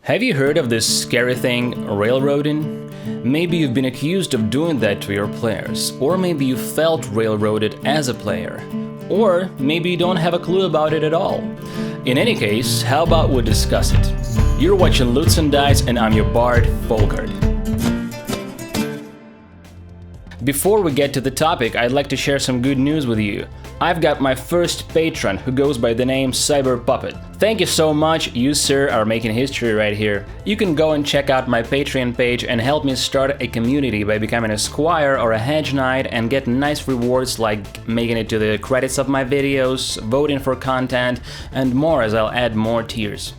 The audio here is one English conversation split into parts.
Have you heard of this scary thing, railroading? Maybe you've been accused of doing that to your players, or maybe you felt railroaded as a player, or maybe you don't have a clue about it at all. In any case, how about we discuss it? You're watching Lutes and Dice, and I'm your bard, Volkart. Before we get to the topic, I'd like to share some good news with you. I've got my first patron who goes by the name Cyber Puppet. Thank you so much, you sir are making history right here. You can go and check out my Patreon page and help me start a community by becoming a squire or a hedge knight and get nice rewards like making it to the credits of my videos, voting for content, and more as I'll add more tiers.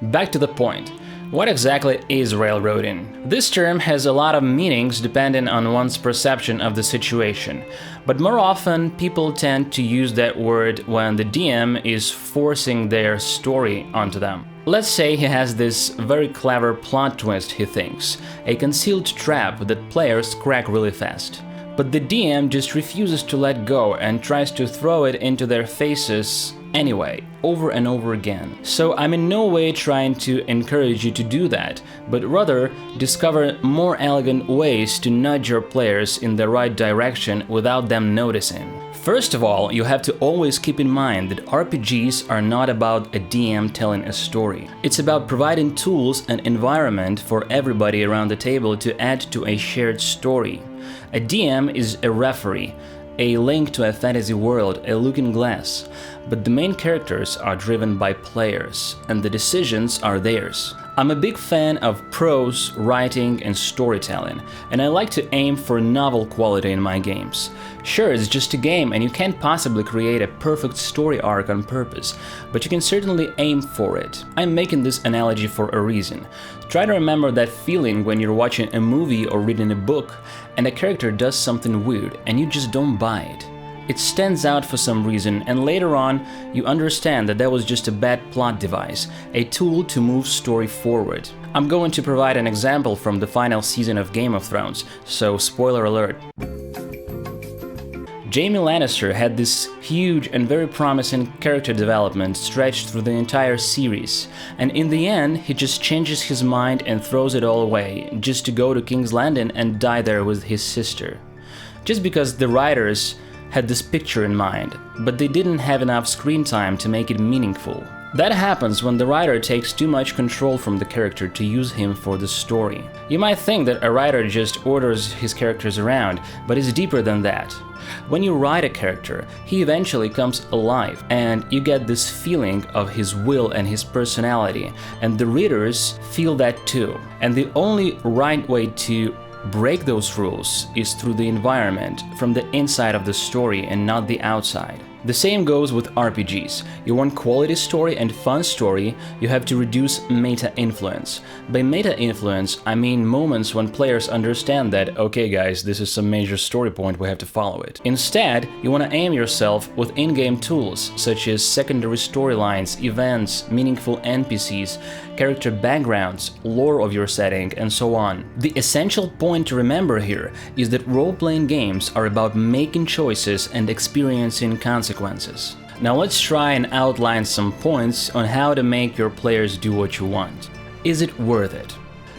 Back to the point. What exactly is railroading? This term has a lot of meanings depending on one's perception of the situation, but more often people tend to use that word when the DM is forcing their story onto them. Let's say he has this very clever plot twist, he thinks, a concealed trap that players crack really fast. But the DM just refuses to let go and tries to throw it into their faces anyway, over and over again. So I'm in no way trying to encourage you to do that, but rather discover more elegant ways to nudge your players in the right direction without them noticing. First of all, you have to always keep in mind that RPGs are not about a DM telling a story. It's about providing tools and environment for everybody around the table to add to a shared story. A DM is a referee, a link to a fantasy world, a looking glass, but the main characters are driven by players, and the decisions are theirs. I'm a big fan of prose, writing, and storytelling, and I like to aim for novel quality in my games. Sure, it's just a game, and you can't possibly create a perfect story arc on purpose, but you can certainly aim for it. I'm making this analogy for a reason. Try to remember that feeling when you're watching a movie or reading a book, and a character does something weird, and you just don't buy it. It stands out for some reason, and later on, you understand that was just a bad plot device, a tool to move story forward. I'm going to provide an example from the final season of Game of Thrones, so spoiler alert. Jaime Lannister had this huge and very promising character development stretched through the entire series, and in the end, he just changes his mind and throws it all away, just to go to King's Landing and die there with his sister. Just because the writers had this picture in mind, but they didn't have enough screen time to make it meaningful. That happens when the writer takes too much control from the character to use him for the story. You might think that a writer just orders his characters around, but it's deeper than that. When you write a character, he eventually comes alive, and you get this feeling of his will and his personality, and the readers feel that too. And the only right way to break those rules is through the environment, from the inside of the story and not the outside. The same goes with RPGs. You want quality story and fun story, you have to reduce meta influence. By meta influence, I mean moments when players understand that, okay guys, this is some major story point, we have to follow it. Instead, you want to aim yourself with in-game tools, such as secondary storylines, events, meaningful NPCs, character backgrounds, lore of your setting, and so on. The essential point to remember here is that role-playing games are about making choices and experiencing consequences. Now let's try and outline some points on how to make your players do what you want. Is it worth it?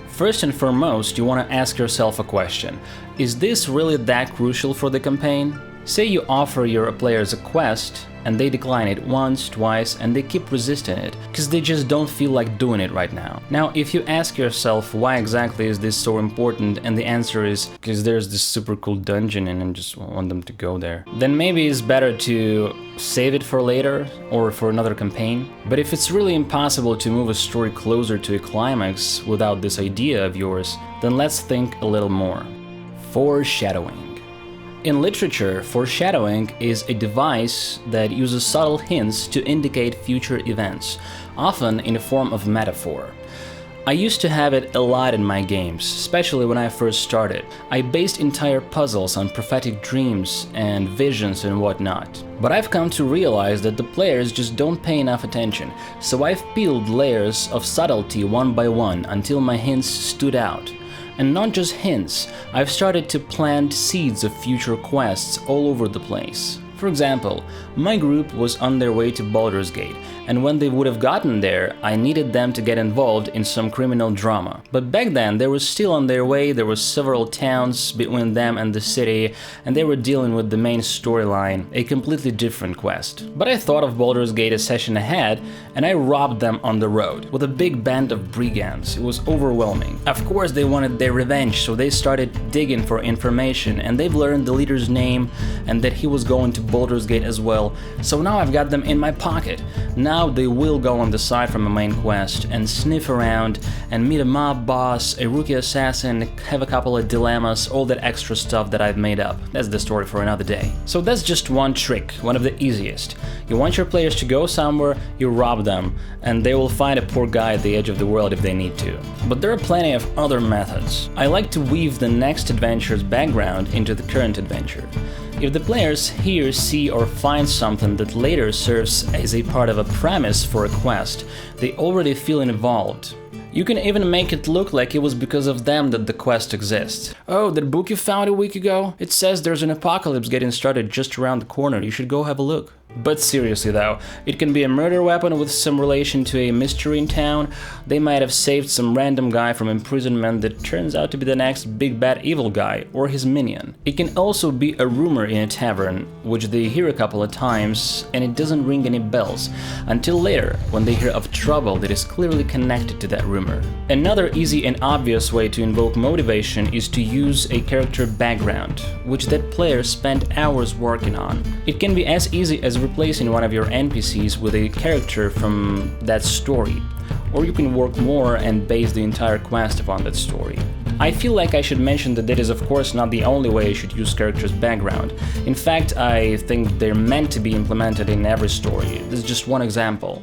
First and foremost, you want to ask yourself a question. Is this really that crucial for the campaign? Say you offer your players a quest, and they decline it once, twice, and they keep resisting it, because they just don't feel like doing it right now. Now, if you ask yourself why exactly is this so important, and the answer is because there's this super cool dungeon and I just want them to go there, then maybe it's better to save it for later or for another campaign. But if it's really impossible to move a story closer to a climax without this idea of yours, then let's think a little more. Foreshadowing. In literature, foreshadowing is a device that uses subtle hints to indicate future events, often in the form of metaphor. I used to have it a lot in my games, especially when I first started. I based entire puzzles on prophetic dreams and visions and whatnot. But I've come to realize that the players just don't pay enough attention, so I've peeled layers of subtlety one by one until my hints stood out. And not just hints, I've started to plant seeds of future quests all over the place. For For example, my group was on their way to Baldur's Gate, and when they would have gotten there, I needed them to get involved in some criminal drama. But back then, they were still on their way, there were several towns between them and the city, and they were dealing with the main storyline, a completely different quest. But I thought of Baldur's Gate a session ahead, and I robbed them on the road, with a big band of brigands. It was overwhelming. Of course, they wanted their revenge, so they started digging for information, and they've learned the leader's name, and that he was going to Baldur's Gate as well, so now I've got them in my pocket. Now they will go on the side from a main quest and sniff around and meet a mob boss, a rookie assassin, have a couple of dilemmas, all that extra stuff that I've made up. That's the story for another day. So that's just one trick, one of the easiest. You want your players to go somewhere, you rob them, and they will find a poor guy at the edge of the world if they need to. But there are plenty of other methods. I like to weave the next adventure's background into the current adventure. If the players hear, see, or find something that later serves as a part of a premise for a quest, they already feel involved. You can even make it look like it was because of them that the quest exists. Oh, that book you found a week ago? It says there's an apocalypse getting started just around the corner, you should go have a look. But seriously though, it can be a murder weapon with some relation to a mystery in town. They might have saved some random guy from imprisonment that turns out to be the next big bad evil guy, or his minion. It can also be a rumor in a tavern, which they hear a couple of times and it doesn't ring any bells, until later, when they hear of trouble that is clearly connected to that rumor. Another easy and obvious way to invoke motivation is to use a character background, which that player spent hours working on. It can be as easy as replacing one of your NPCs with a character from that story, or you can work more and base the entire quest upon that story. I feel like I should mention that is of course not the only way you should use characters' background. In fact, I think they're meant to be implemented in every story. This is just one example.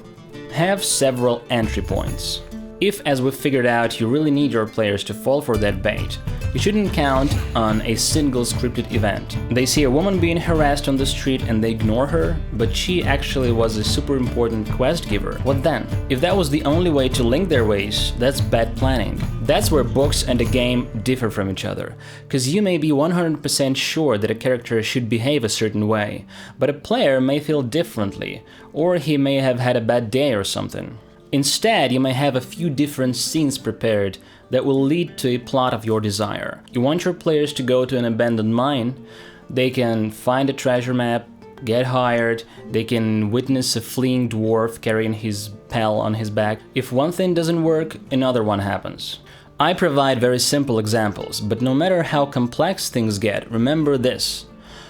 Have several entry points. If, as we've figured out, you really need your players to fall for that bait, you shouldn't count on a single scripted event. They see a woman being harassed on the street and they ignore her, but she actually was a super important quest giver. What then? If that was the only way to link their ways, that's bad planning. That's where books and a game differ from each other, because you may be 100% sure that a character should behave a certain way, but a player may feel differently, or he may have had a bad day or something. Instead, you may have a few different scenes prepared that will lead to a plot of your desire. You want your players to go to an abandoned mine, they can find a treasure map, get hired, they can witness a fleeing dwarf carrying his pal on his back. If one thing doesn't work, another one happens. I provide very simple examples, but no matter how complex things get, remember this.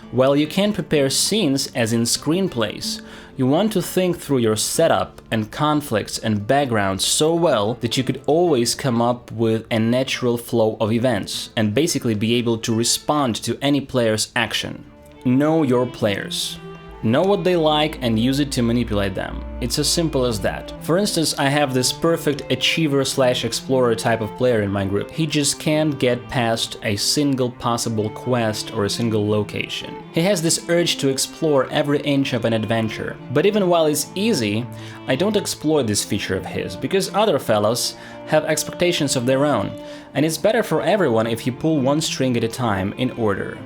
While you can prepare scenes as in screenplays, you want to think through your setup and conflicts and background so well that you could always come up with a natural flow of events and basically be able to respond to any player's action. Know your players. Know what they like and use it to manipulate them. It's as simple as that. For instance, I have this perfect achiever/explorer type of player in my group. He just can't get past a single possible quest or a single location. He has this urge to explore every inch of an adventure. But even while it's easy, I don't exploit this feature of his, because other fellows have expectations of their own, and it's better for everyone if you pull one string at a time in order.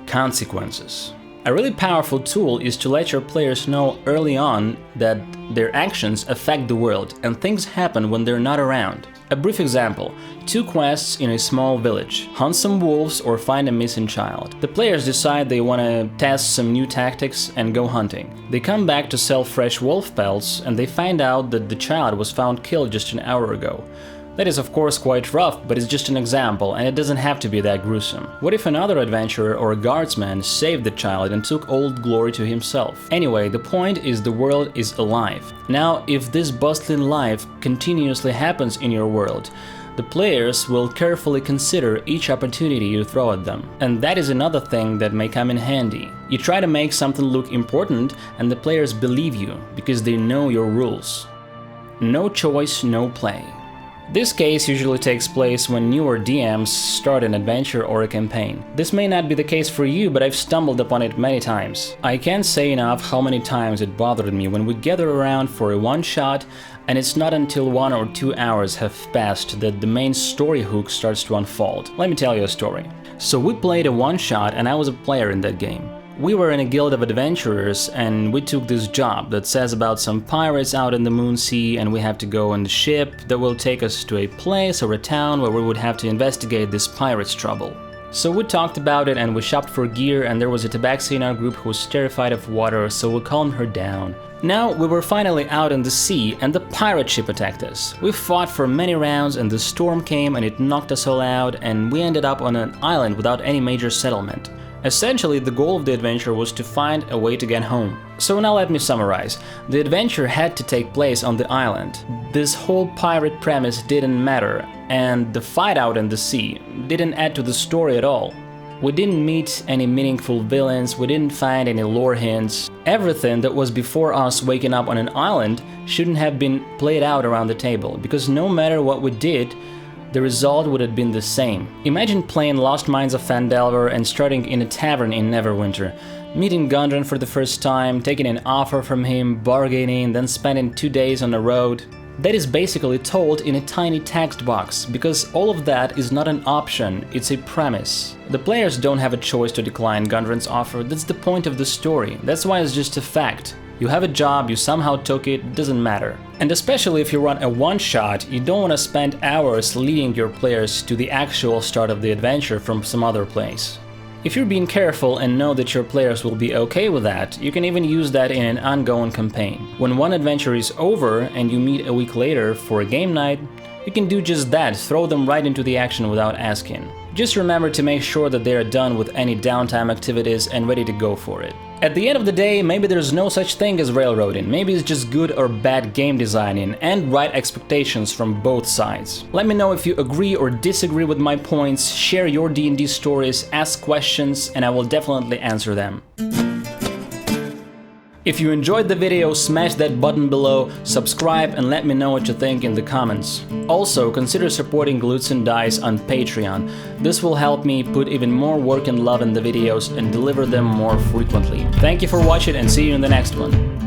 Consequences. A really powerful tool is to let your players know early on that their actions affect the world and things happen when they're not around. A brief example, 2 quests in a small village, hunt some wolves or find a missing child. The players decide they want to test some new tactics and go hunting. They come back to sell fresh wolf pelts and they find out that the child was found killed just an hour ago. That is of course quite rough, but it's just an example and it doesn't have to be that gruesome. What if another adventurer or a guardsman saved the child and took all glory to himself? Anyway, the point is the world is alive. Now, if this bustling life continuously happens in your world, the players will carefully consider each opportunity you throw at them. And that is another thing that may come in handy. You try to make something look important and the players believe you because they know your rules. No choice, no play. This case usually takes place when newer DMs start an adventure or a campaign. This may not be the case for you, but I've stumbled upon it many times. I can't say enough how many times it bothered me when we gather around for a one-shot and it's not until 1 or 2 hours have passed that the main story hook starts to unfold. Let me tell you a story. So we played a one-shot and I was a player in that game. We were in a guild of adventurers and we took this job that says about some pirates out in the Moon Sea, and we have to go on the ship that will take us to a place or a town where we would have to investigate this pirates' trouble. So we talked about it and we shopped for gear, and there was a tabaxi in our group who was terrified of water, so we calmed her down. Now we were finally out in the sea and the pirate ship attacked us. We fought for many rounds and the storm came and it knocked us all out, and we ended up on an island without any major settlement. Essentially, the goal of the adventure was to find a way to get home. So now let me summarize. The adventure had to take place on the island. This whole pirate premise didn't matter, and the fight out in the sea didn't add to the story at all. We didn't meet any meaningful villains, we didn't find any lore hints. Everything that was before us waking up on an island shouldn't have been played out around the table, because no matter what we did, the result would have been the same. Imagine playing Lost Mines of Phandelver and starting in a tavern in Neverwinter, meeting Gundren for the first time, taking an offer from him, bargaining, then spending 2 days on the road. That is basically told in a tiny text box, because all of that is not an option, it's a premise. The players don't have a choice to decline Gundren's offer, that's the point of the story, that's why it's just a fact. You have a job, you somehow took it, doesn't matter. And especially if you run a one-shot, you don't want to spend hours leading your players to the actual start of the adventure from some other place. If you're being careful and know that your players will be okay with that, you can even use that in an ongoing campaign. When one adventure is over and you meet a week later for a game night, you can do just that, throw them right into the action without asking. Just remember to make sure that they are done with any downtime activities and ready to go for it. At the end of the day, maybe there's no such thing as railroading, maybe it's just good or bad game designing and right expectations from both sides. Let me know if you agree or disagree with my points, share your D&D stories, ask questions, and I will definitely answer them. If you enjoyed the video, smash that button below, subscribe, and let me know what you think in the comments. Also, consider supporting Lutes and Dice on Patreon. This will help me put even more work and love in the videos and deliver them more frequently. Thank you for watching and see you in the next one.